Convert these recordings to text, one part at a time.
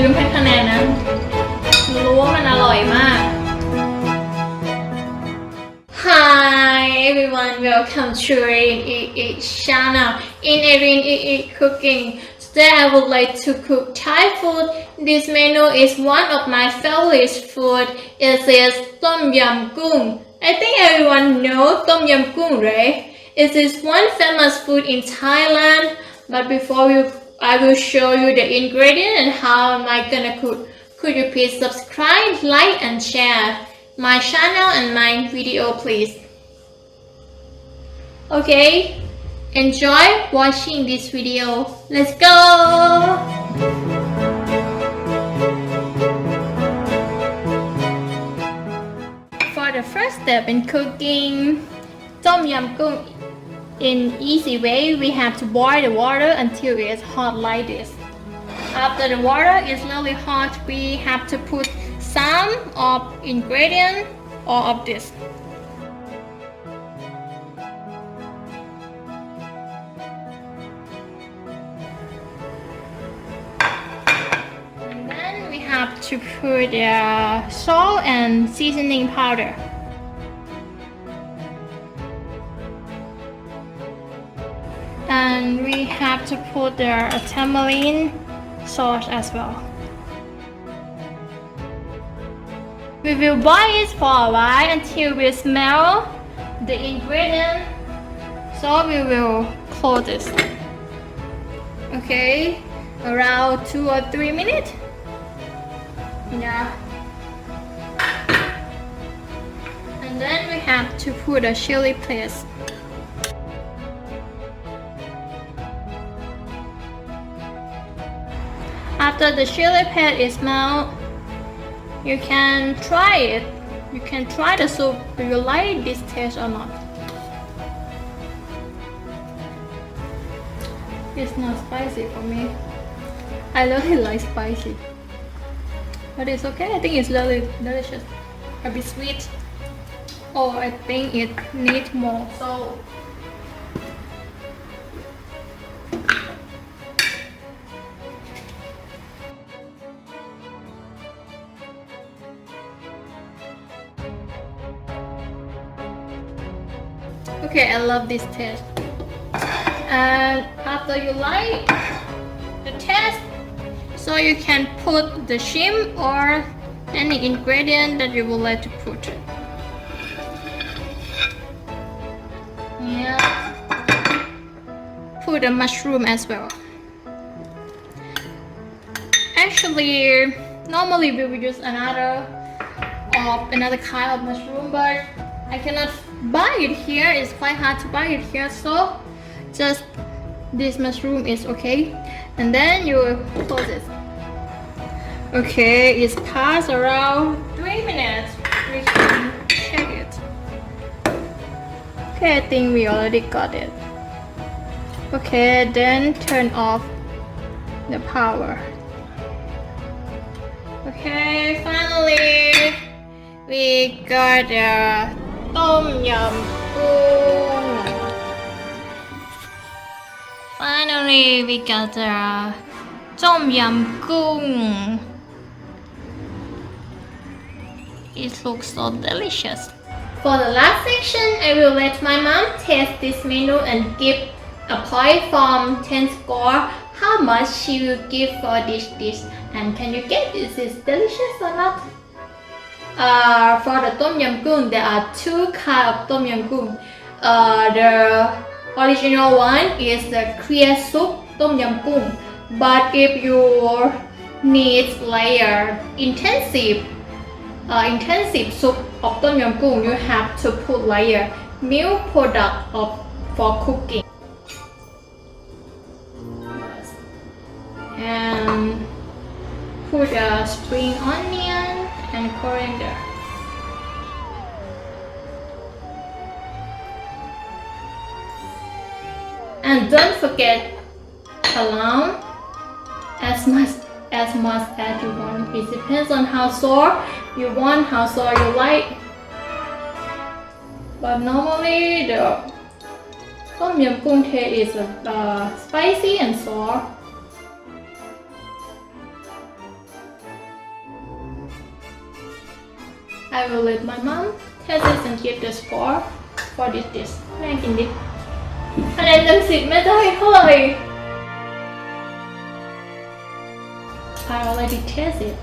ลืมให้คะแนนนะรู้ว่ามันอร่อยมาก Hi everyone, welcome to IRENEI channel. In IRENEI Cooking, today I would like to cook Thai food. This menu is one of my favorite food. It is Tom Yum Goong. I think everyone knows Tom Yum Goong, right? It is one famous food in Thailand. But before I will show you the ingredient and how am I gonna cook. Could you please subscribe, like and share my channel and my video please. Okay, enjoy watching this video. Let's go! For the first step in cooking Tom Yum Goong in easy way, we have to boil the water until it's hot like this. After the water is really hot, we have to put some of ingredient or of this. And then we have to put salt and seasoning powder. And we have to put the tamarind sauce as well. We will boil it for a while until we smell the ingredient. So we will close this. Okay, around 2 or 3 minutes. Yeah. And then we have to put a chili paste. After the chili paste is melted, you can try it. You can try the soup. Do you like this taste or not? It's not spicy for me. I really like spicy. But it's okay. I think it's really delicious. A bit sweet. Oh, I think it needs more salt. Okay, I love this taste. And after you like the taste, so you can put the shrimp or any ingredient that you would like to put. Yeah. Put a mushroom as well. Actually, normally we would use another kind of mushroom, but I cannot buy it here. It's quite hard to buy it here, so just this mushroom is okay. And then you close it. Okay, it's passed around 3 minutes. We can check it. Okay, I think we already got it. Okay, then turn off the power. Okay, finally we got the Tom Yum Goong. Finally, we got the Tom Yum Goong. It looks so delicious. For the last section, I will let my mom taste this menu and give a point from 10 score how much she will give for this dish. And can you guess is this delicious or not? For the Tom Yum Goong, there are 2 kinds of Tom Yum Goong. The original one is the clear soup Tom Yum Goong. But if you need intensive soup of Tom Yum Goong, you have to put milk product for cooking. And put a spring onion and coriander. And don't forget alone as much as you want. It depends on how sour you want, how sour you like. But normally the Tom Yum Goong taste is spicy and sour. I will let my mom test this and give the score for this dish แม่กินดิคะแนนเต็ม10แม่จะให้เท่าไหร่ I already tasted it.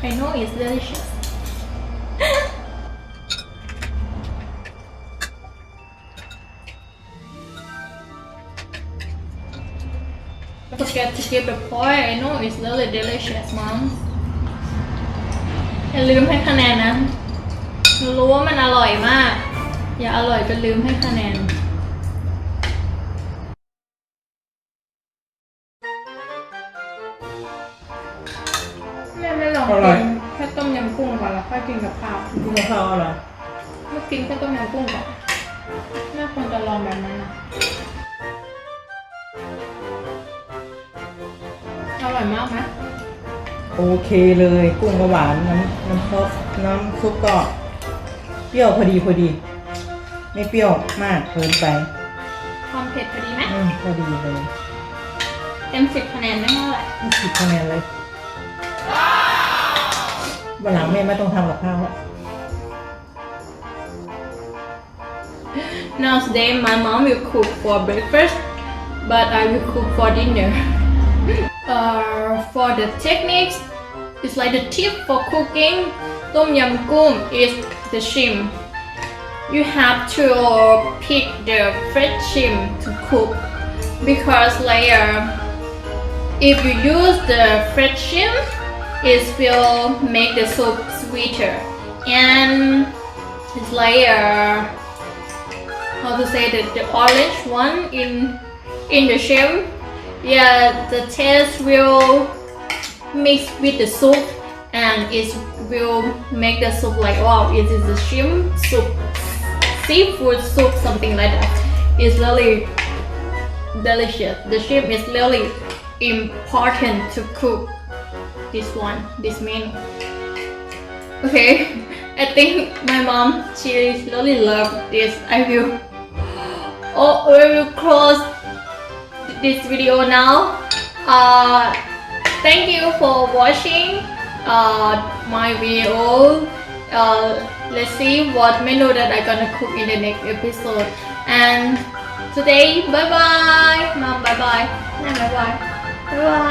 I know it's delicious. Don't forget to give the point. I know it's really delicious, Mom. อย่าลืมให้คะแนนนะรู้ว่ามันอร่อยมาก อย่าอร่อยจนลืมให้คะแนนแม่ไม่ลองกินแค่ต้มยำกุ้งก่อนแล้วค่อยกินกับข้าว กินกับข้าวอะไร ไม่กินแค่ต้มยำกุ้งก่อนแม่ควรจะลองแบบนั้นนะอร่อยมากไหม โอเคเลยกุ้งก็หวานน้ำซุปก็เปรี้ยวพอดีไม่เปรี้ยวมากเกินไป ความเผ็ดพอดีไหม พอดีเลย เต็ม10คะแนนได้เท่าไหร่ 10 คะแนนเลยวันหลังแม่ไม่ต้องทำกับข้าวแล้ว Now today my mom will cook for breakfast but I will cook for dinner for the techniques it's like the tip for cooking Tom Yum Goong is the shrimp you have to pick the fresh shrimp to cook because if you use the fresh shrimp it will make the soup sweeter and it's like how to say that the orange one in the shrimp the taste will mix with the soup and it will make the soup like wow it is a shrimp soup seafood soup something like that it's really delicious the shrimp is really important to cook this menu okay I think my mom she really love this I will close this video now thank you for watching my video let's see what menu that I'm gonna cook in the next episode and today bye bye mom bye bye bye bye bye bye